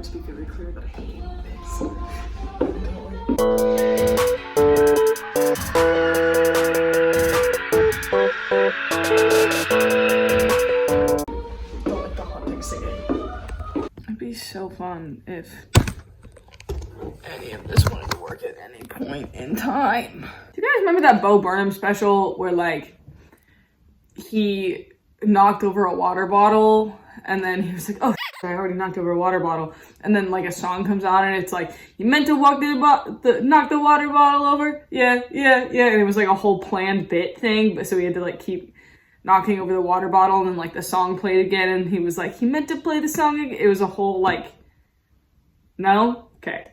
to be very clear that I hate this. Don't like the hunting singing. It'd be so fun if any of this wanted to work at any point in time. Do you guys remember that Bo Burnham special where like he knocked over a water bottle and then he was like, oh, I already knocked over a water bottle, and then like a song comes on and it's like, you meant to knock the water bottle over? Yeah, and it was like a whole planned bit thing, but so he had to like keep knocking over the water bottle, and then like the song played again and he was like, he meant to play the song again. It was a whole like, no? Okay.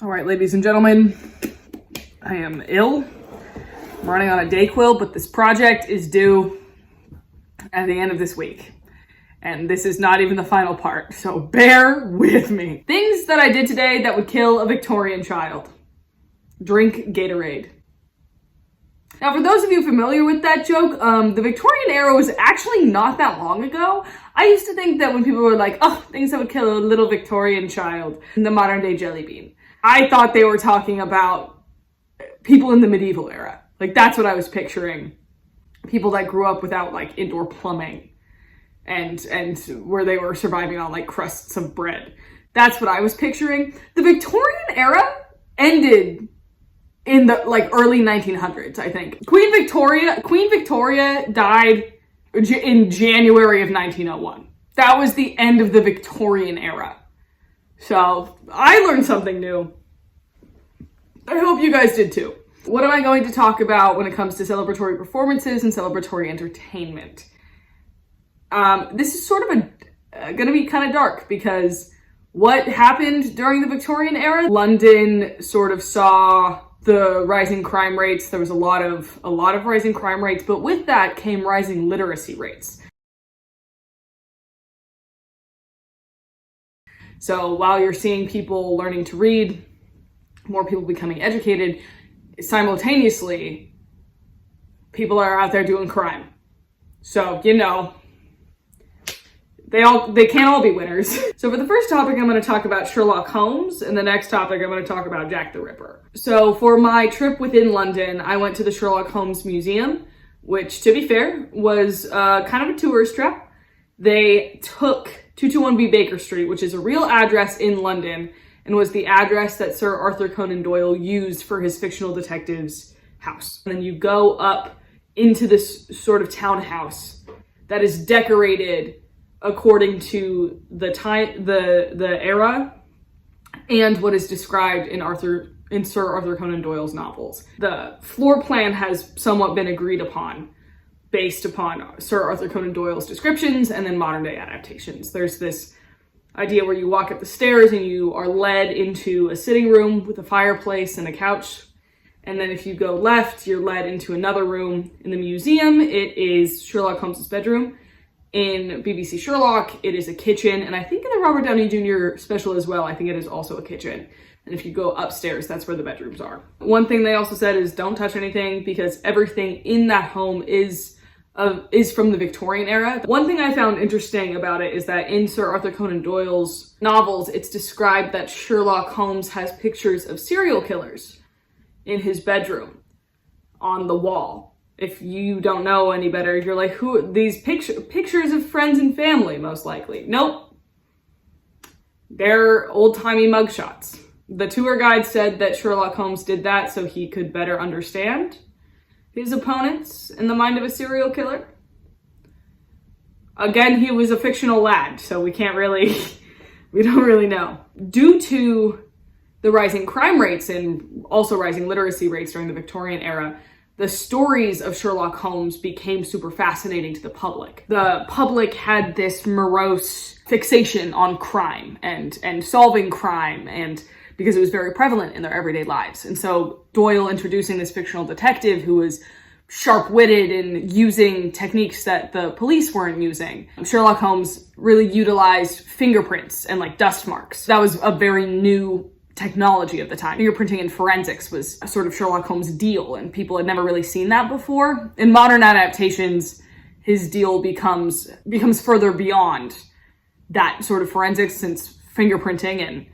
All right, ladies and gentlemen, I am ill. I'm running on a Dayquil, but this project is due at the end of this week. And this is not even the final part, so bear with me. Things that I did today that would kill a Victorian child. Drink Gatorade. Now, for those of you familiar with that joke, the Victorian era was actually not that long ago. I used to think that when people were like, oh, things that would kill a little Victorian child, the modern day jelly bean, I thought they were talking about people in the medieval era. Like, that's what I was picturing. People that grew up without like indoor plumbing and where they were surviving on like crusts of bread. That's what I was picturing. The Victorian era ended in the like early 1900s, I think. Queen Victoria died in January of 1901. That was the end of the Victorian era. So I learned something new. I hope you guys did too. What am I going to talk about when it comes to celebratory performances and celebratory entertainment? This is sort of gonna be kind of dark, because what happened during the Victorian era? London sort of saw the rising crime rates. There was a lot of rising crime rates, but with that came rising literacy rates. So while you're seeing people learning to read, more people becoming educated, simultaneously, people are out there doing crime. So, you know, they can't all be winners. So for the first topic, I'm going to talk about Sherlock Holmes, and the next topic, I'm going to talk about Jack the Ripper. So for my trip within London, I went to the Sherlock Holmes Museum, which, to be fair, was kind of a tourist trap. They took 221B Baker Street, which is a real address in London, and was the address that Sir Arthur Conan Doyle used for his fictional detective's house. And then you go up into this sort of townhouse that is decorated according to the time, the era, and what is described in Sir Arthur Conan Doyle's novels. The floor plan has somewhat been agreed upon based upon Sir Arthur Conan Doyle's descriptions and then modern day adaptations. There's this idea where you walk up the stairs and you are led into a sitting room with a fireplace and a couch. And then if you go left, you're led into another room. In the museum, it is Sherlock Holmes's bedroom. In BBC Sherlock, it is a kitchen. And I think in the Robert Downey Jr. special as well, I think it is also a kitchen. And if you go upstairs, that's where the bedrooms are. One thing they also said is don't touch anything, because everything in that home is from the Victorian era. One thing I found interesting about it is that in Sir Arthur Conan Doyle's novels, it's described that Sherlock Holmes has pictures of serial killers in his bedroom on the wall. If you don't know any better, you're like, who these pictures of friends and family, most likely. Nope. They're old-timey mugshots. The tour guide said that Sherlock Holmes did that so he could better understand his opponents in the mind of a serial killer. Again, he was a fictional lad, so we don't really know. Due to the rising crime rates and also rising literacy rates during the Victorian era, the stories of Sherlock Holmes became super fascinating to the public. The public had this morose fixation on crime and solving crime, and because it was very prevalent in their everyday lives. And so Doyle introducing this fictional detective who was sharp-witted and using techniques that the police weren't using. Sherlock Holmes really utilized fingerprints and like dust marks. That was a very new technology of the time. Fingerprinting and forensics was a sort of Sherlock Holmes deal, and people had never really seen that before. In modern adaptations, his deal becomes further beyond that sort of forensics, since fingerprinting and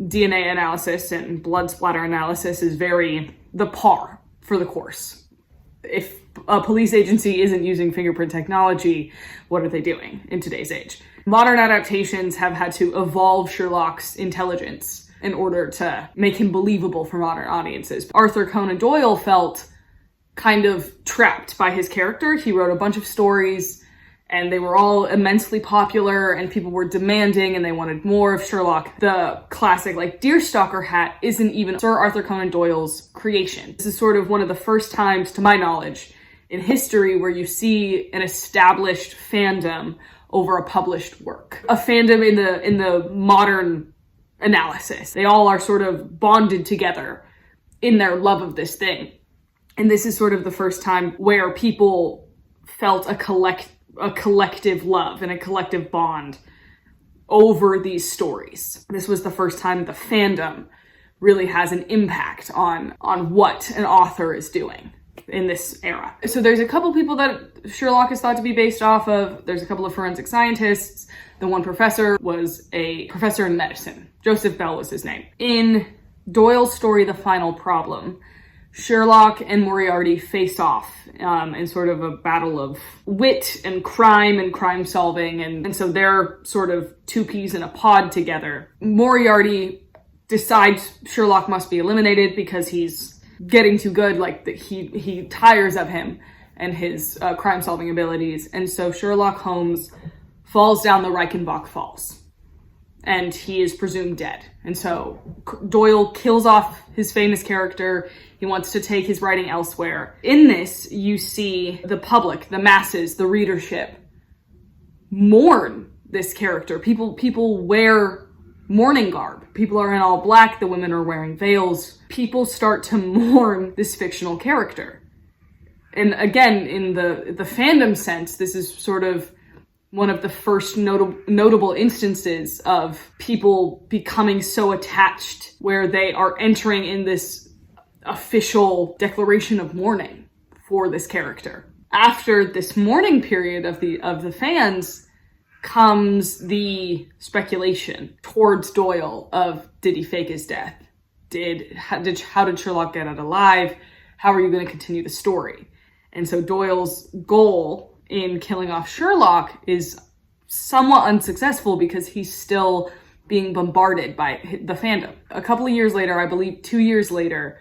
DNA analysis and blood splatter analysis is very the par for the course. If a police agency isn't using fingerprint technology, what are they doing in today's age? Modern adaptations have had to evolve Sherlock's intelligence in order to make him believable for modern audiences. Arthur Conan Doyle felt kind of trapped by his character. He wrote a bunch of stories and they were all immensely popular and people were demanding and they wanted more of Sherlock. The classic deerstalker hat isn't even Sir Arthur Conan Doyle's creation. This is sort of one of the first times, to my knowledge, in history where you see an established fandom over a published work. A fandom in the modern analysis. They all are sort of bonded together in their love of this thing. And this is sort of the first time where people felt a collective love and a collective bond over these stories. This was the first time the fandom really has an impact on what an author is doing in this era. So there's a couple people that Sherlock is thought to be based off of. There's a couple of forensic scientists. The one professor was a professor in medicine. Joseph Bell was his name. In Doyle's story, The Final Problem, Sherlock and Moriarty face off in sort of a battle of wit and crime solving. And so they're sort of two peas in a pod together. Moriarty decides Sherlock must be eliminated because he's getting too good, he tires of him and his crime solving abilities. And so Sherlock Holmes falls down the Reichenbach Falls and he is presumed dead. And so Doyle kills off his famous character. He wants to take his writing elsewhere. In this, you see the public, the masses, the readership mourn this character. People wear mourning garb. People are in all black. The women are wearing veils. People start to mourn this fictional character. And again, in the fandom sense, this is sort of one of the first notable instances of people becoming so attached where they are entering in this official declaration of mourning for this character. After this mourning period of the fans comes the speculation towards Doyle of, did he fake his death? How did Sherlock get out alive? How are you going to continue the story? And so Doyle's goal in killing off Sherlock is somewhat unsuccessful because he's still being bombarded by the fandom. A couple of years later, I believe 2 years later,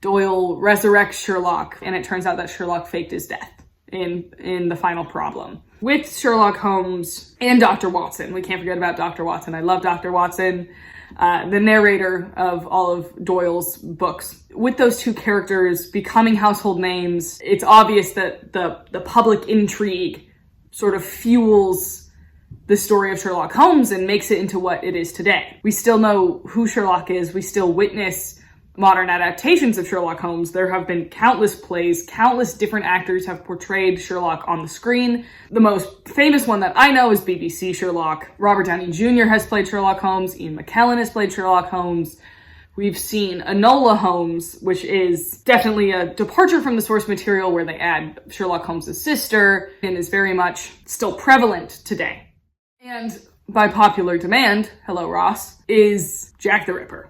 Doyle resurrects Sherlock, and it turns out that Sherlock faked his death in The Final Problem. With Sherlock Holmes and Dr. Watson. We can't forget about Dr. Watson. I love Dr. Watson, the narrator of all of Doyle's books. With those two characters becoming household names, it's obvious that the public intrigue sort of fuels the story of Sherlock Holmes and makes it into what it is today. We still know who Sherlock is. We still witness modern adaptations of Sherlock Holmes. There have been countless plays, countless different actors have portrayed Sherlock on the screen. The most famous one that I know is BBC Sherlock. Robert Downey Jr. has played Sherlock Holmes. Ian McKellen has played Sherlock Holmes. We've seen Enola Holmes, which is definitely a departure from the source material where they add Sherlock Holmes' sister and is very much still prevalent today. And by popular demand, hello Ross, is Jack the Ripper.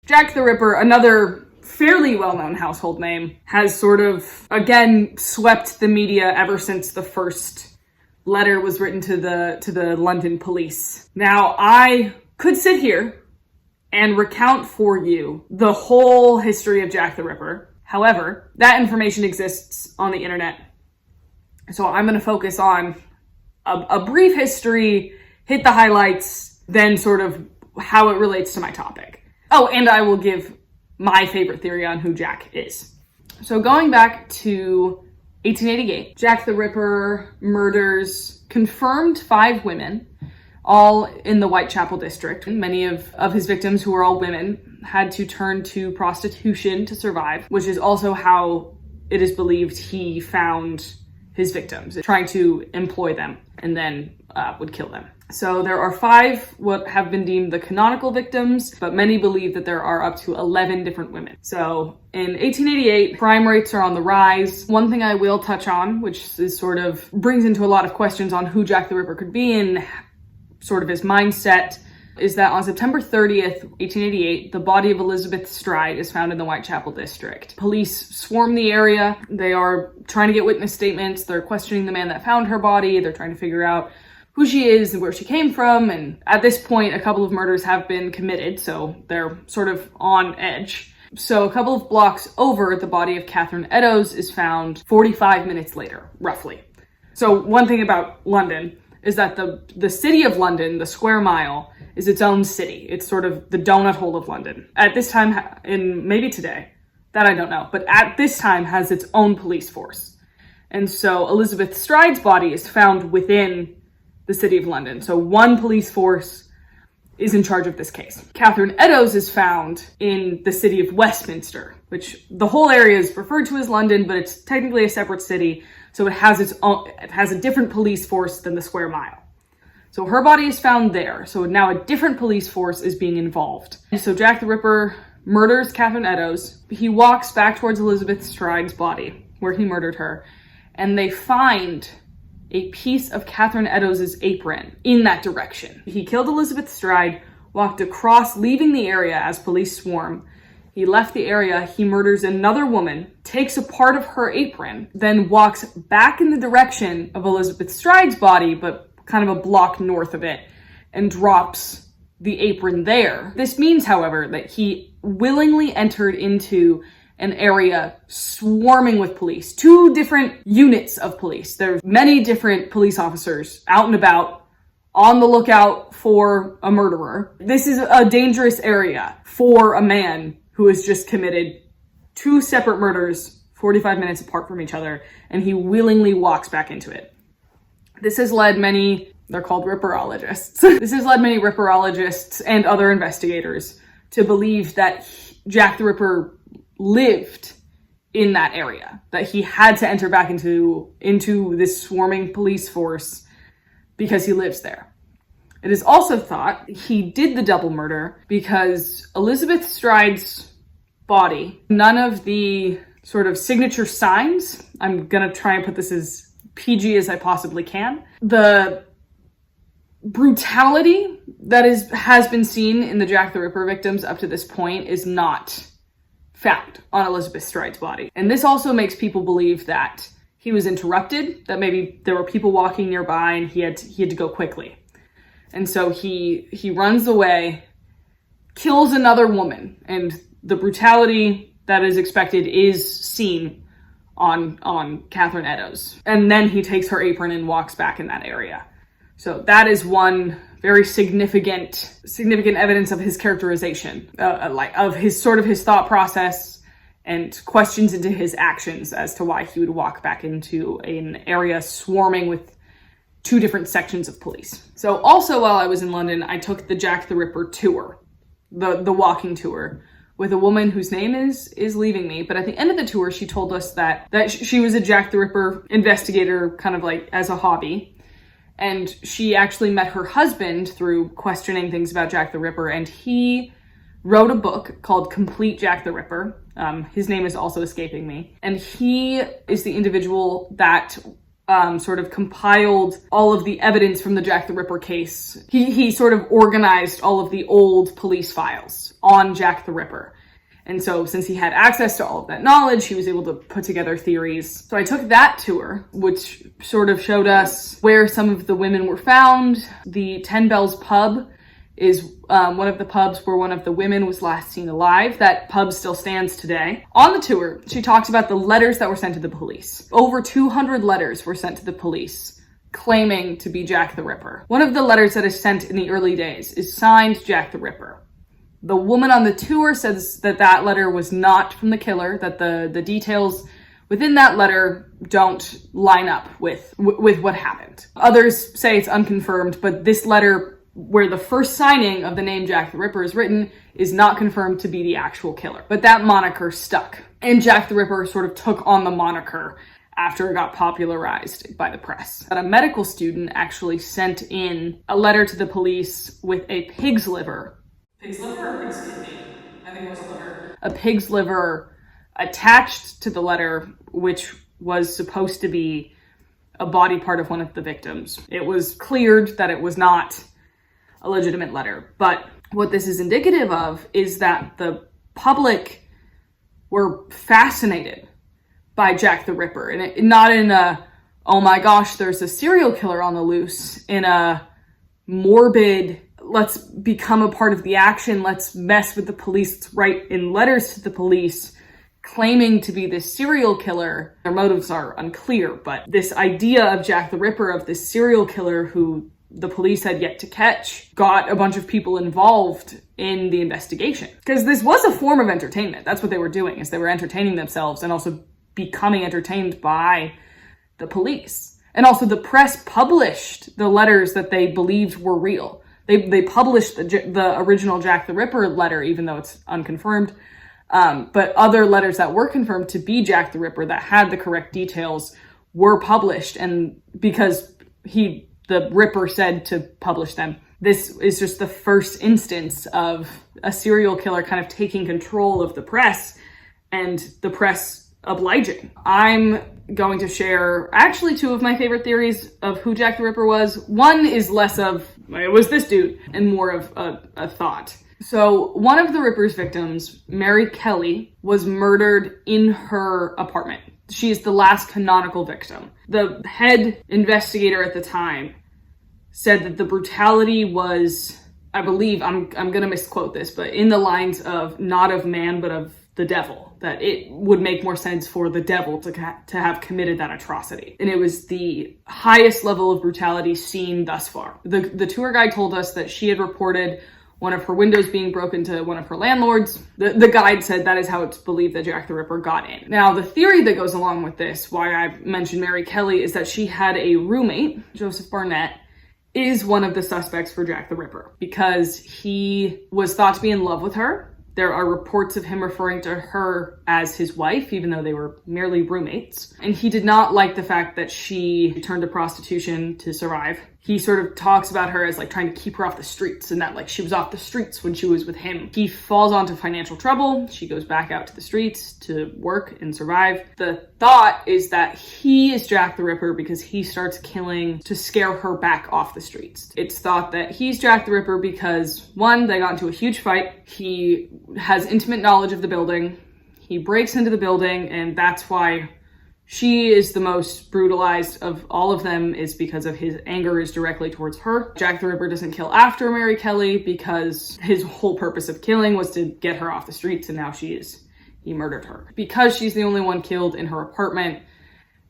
Jack the Ripper, another fairly well-known household name, has sort of, again, swept the media ever since the first letter was written to the London police. Now, I could sit here and recount for you the whole history of Jack the Ripper. However, that information exists on the internet. So I'm going to focus on a brief history, hit the highlights, then sort of how it relates to my topic. Oh, and I will give my favorite theory on who Jack is. So going back to 1888, Jack the Ripper murders confirmed 5 women, all in the Whitechapel district. Many of his victims, who were all women, had to turn to prostitution to survive, which is also how it is believed he found his victims, trying to employ them and then would kill them. So there are 5 what have been deemed the canonical victims, but many believe that there are up to 11 different women. So in 1888, crime rates are on the rise. One thing I will touch on, which is sort of brings into a lot of questions on who Jack the Ripper could be and sort of his mindset, is that on September 30th, 1888, the body of Elizabeth Stride is found in the Whitechapel district. Police swarm the area. They are trying to get witness statements. They're questioning the man that found her body. They're trying to figure out who she is and where she came from. And at this point, a couple of murders have been committed, so they're sort of on edge. So a couple of blocks over, the body of Catherine Eddowes is found 45 minutes later, roughly. So one thing about London is that the city of London, the square mile, is its own city. It's sort of the donut hole of London. At this time, and maybe today, that I don't know, but at this time has its own police force. And so Elizabeth Stride's body is found within the city of London. So one police force is in charge of this case. Catherine Eddowes is found in the city of Westminster, which the whole area is referred to as London, but it's technically a separate city. So it has a different police force than the square mile. So her body is found there. So now a different police force is being involved. So Jack the Ripper murders Catherine Eddowes. He walks back towards Elizabeth Stride's body, where he murdered her, and they find a piece of Catherine Eddowes' apron in that direction. He killed Elizabeth Stride, walked across, leaving the area as police swarm. He left the area, he murders another woman, takes a part of her apron, then walks back in the direction of Elizabeth Stride's body, but kind of a block north of it, and drops the apron there. This means, however, that he willingly entered into an area swarming with police. 2 different units of police. There's many different police officers out and about on the lookout for a murderer. This is a dangerous area for a man who has just committed 2 separate murders 45 minutes apart from each other, and he willingly walks back into it. This has led many, they're called ripperologists. This has led many ripperologists and other investigators to believe that Jack the Ripper lived in that area, that he had to enter back into this swarming police force because he lives there. It is also thought he did the double murder because Elizabeth Stride's body, none of the sort of signature signs, I'm gonna try and put this as PG as I possibly can, the brutality that has been seen in the Jack the Ripper victims up to this point is not found on Elizabeth Stride's body. And this also makes people believe that he was interrupted, that maybe there were people walking nearby and he had to go quickly. And so he runs away, kills another woman, and the brutality that is expected is seen on Catherine Eddowes. And then he takes her apron and walks back in that area. So that is one very significant evidence of his characterization, of his thought process and questions into his actions as to why he would walk back into an area swarming with 2 different sections of police. So also while I was in London, I took the Jack the Ripper tour, the walking tour, with a woman whose name is leaving me. But at the end of the tour, she told us that she was a Jack the Ripper investigator, kind of like as a hobby. And she actually met her husband through questioning things about Jack the Ripper, and he wrote a book called Complete Jack the Ripper. His name is also escaping me. And he is the individual that sort of compiled all of the evidence from the Jack the Ripper case. He sort of organized all of the old police files on Jack the Ripper. And so since he had access to all of that knowledge, he was able to put together theories. So I took that tour, which sort of showed us where some of the women were found. The 10 Bells pub is one of the pubs where one of the women was last seen alive. That pub still stands today. On the tour, she talks about the letters that were sent to the police. Over 200 letters were sent to the police claiming to be Jack the Ripper. One of the letters that is sent in the early days is signed Jack the Ripper. The woman on the tour says that letter was not from the killer, that the details within that letter don't line up with what happened. Others say it's unconfirmed, but this letter, where the first signing of the name Jack the Ripper is written, is not confirmed to be the actual killer. But that moniker stuck. And Jack the Ripper sort of took on the moniker after it got popularized by the press. But a medical student actually sent in a letter to the police with a pig's liver. Pig's liver or pig's kidney? I think it was a liver. A pig's liver attached to the letter, which was supposed to be a body part of one of the victims. It was cleared that it was not a legitimate letter. But what this is indicative of is that the public were fascinated by Jack the Ripper, and not in a, oh my gosh, there's a serial killer on the loose, in a morbid, let's become a part of the action, let's mess with the police, let's write in letters to the police claiming to be this serial killer. Their motives are unclear, but this idea of Jack the Ripper, of this serial killer who the police had yet to catch, got a bunch of people involved in the investigation. Because this was a form of entertainment. That's what they were doing, is they were entertaining themselves and also becoming entertained by the police. And also the press published the letters that they believed were real. They published the original Jack the Ripper letter, even though it's unconfirmed. But other letters that were confirmed to be Jack the Ripper that had the correct details were published. And because the Ripper said to publish them, this is just the first instance of a serial killer kind of taking control of the press, and the press obliging. I'm going to share actually two of my favorite theories of who Jack the Ripper was. One is less of, it was this dude, and more of a thought. So one of the Ripper's victims, Mary Kelly, was murdered in her apartment. She is the last canonical victim. The head investigator at the time said that the brutality was, I believe, I'm going to misquote this, but in the lines of not of man, but of the devil, that it would make more sense for the devil to have committed that atrocity. And it was the highest level of brutality seen thus far. The tour guide told us that she had reported one of her windows being broken to one of her landlords. The guide said that is how it's believed that Jack the Ripper got in. Now, the theory that goes along with this, why I mentioned Mary Kelly, is that she had a roommate, Joseph Barnett, is one of the suspects for Jack the Ripper, because he was thought to be in love with her. There are reports of him referring to her as his wife, even though they were merely roommates. And he did not like the fact that she turned to prostitution to survive. He sort of talks about her as like trying to keep her off the streets, and that like she was off the streets when she was with him. He falls onto financial trouble. She goes back out to the streets to work and survive. The thought is that he is Jack the Ripper because he starts killing to scare her back off the streets. It's thought that he's Jack the Ripper because, one, they got into a huge fight. He has intimate knowledge of the building. He breaks into the building, and that's why she is the most brutalized of all of them, is because of his anger is directly towards her. Jack the Ripper doesn't kill after Mary Kelly because his whole purpose of killing was to get her off the streets, and now he murdered her. Because she's the only one killed in her apartment,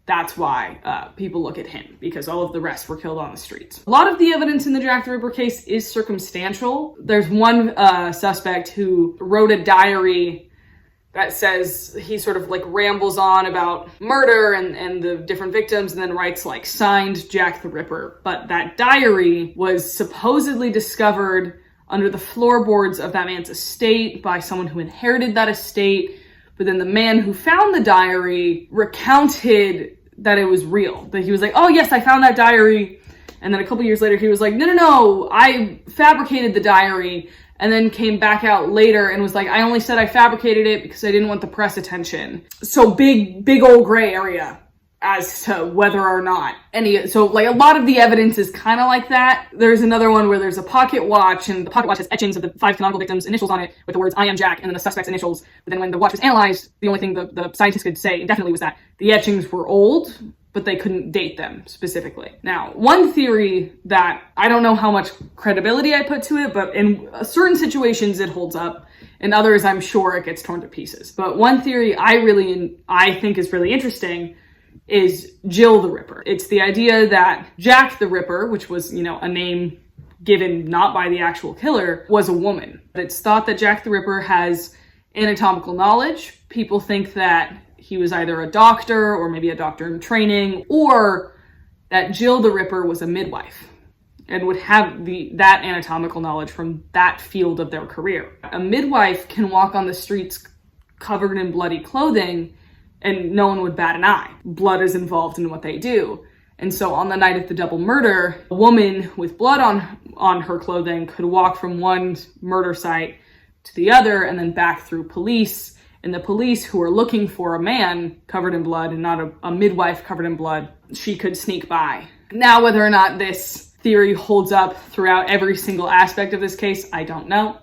that's why people look at him, because all of the rest were killed on the streets. A lot of the evidence in the Jack the Ripper case is circumstantial. There's one suspect who wrote a diary that says he sort of like rambles on about murder and the different victims, and then writes like signed Jack the Ripper. But that diary was supposedly discovered under the floorboards of that man's estate by someone who inherited that estate. But then the man who found the diary recounted that it was real. That he was like, oh yes, I found that diary. And then a couple years later, he was like, no, I fabricated the diary. And then came back out later and was like, I only said I fabricated it because I didn't want the press attention. So big old gray area as to whether or not so like a lot of the evidence is kind of like that. There's another one where there's a pocket watch, and the pocket watch has etchings of the 5 canonical victims' initials on it with the words I am Jack and then the suspect's initials. But then when the watch was analyzed, the only thing the scientists could say indefinitely was that the etchings were old, but they couldn't date them specifically. Now, one theory that I don't know how much credibility I put to it, but in certain situations it holds up. In others, I'm sure it gets torn to pieces. But one theory I think is really interesting is Jill the Ripper. It's the idea that Jack the Ripper, which was, a name given not by the actual killer, was a woman. It's thought that Jack the Ripper has anatomical knowledge. People think that he was either a doctor or maybe a doctor in training, or that Jill the Ripper was a midwife and would have that anatomical knowledge from that field of their career. A midwife can walk on the streets covered in bloody clothing and no one would bat an eye. Blood is involved in what they do. And so on the night of the double murder, a woman with blood on her clothing could walk from one murder site to the other and then back through police. And the police, who were looking for a man covered in blood and not a midwife covered in blood, she could sneak by. Now, whether or not this theory holds up throughout every single aspect of this case, I don't know.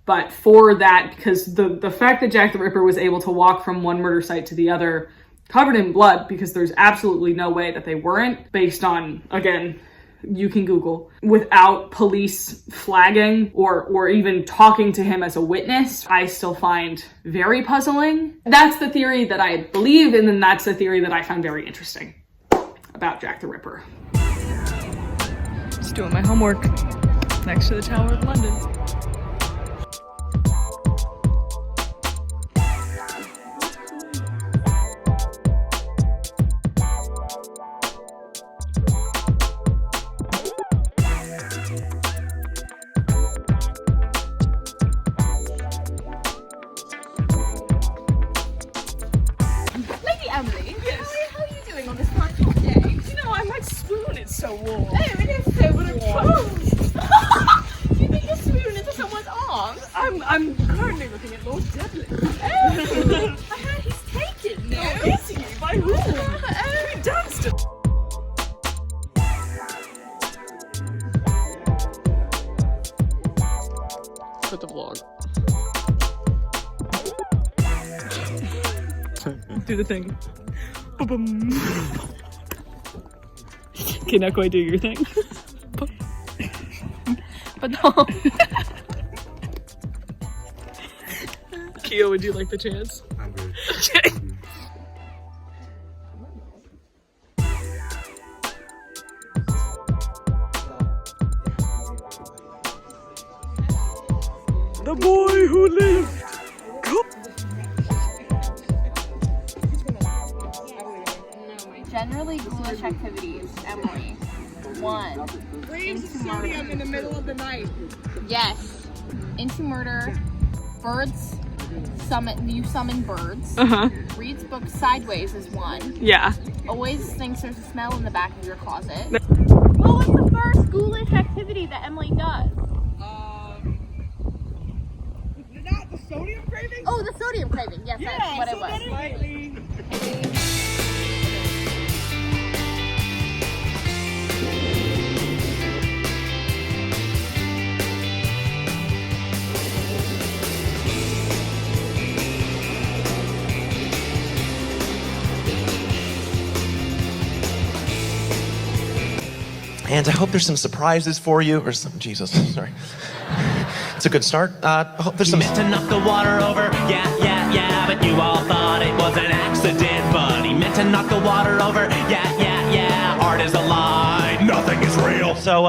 But for that, because the fact that Jack the Ripper was able to walk from one murder site to the other covered in blood, because there's absolutely no way that they weren't, based on, again, you can Google, without police flagging or even talking to him as a witness, I still find very puzzling. That's the theory that I believe, and then that's the theory that I find very interesting about Jack the Ripper. Just doing my homework next to the Tower of London. Emily, yes. How are you doing on this hot day? You know, I might swoon, it's so warm. Oh, it is so warm. Do you think you're swooning into someone's arms? I'm currently looking at Lord Devlin. Oh, I heard he's taken. No, is he? By whom? He danced it. For the vlog. Do the thing. Okay, now go ahead, do your thing. But no. Keo, would you like the chance? I'm good. Okay. The boy who lived. Go. Generally ghoulish activities, Emily. 1. Raise sodium in the middle of the night. Yes. Into murder. Birds. You summon birds. Reads books sideways is 1. Yeah. Always thinks there's a smell in the back of your closet. What was the first ghoulish activity that Emily does? Not the sodium craving? Oh, the sodium craving. Yes, that's what it was. Slightly. And I hope there's some surprises for you, or some, Jesus, sorry. It's a good start. I hope there's some. He meant to knock the water over, yeah, but you all thought it was an accident. But he meant to knock the water over, yeah, art is a lie, nothing is real. So,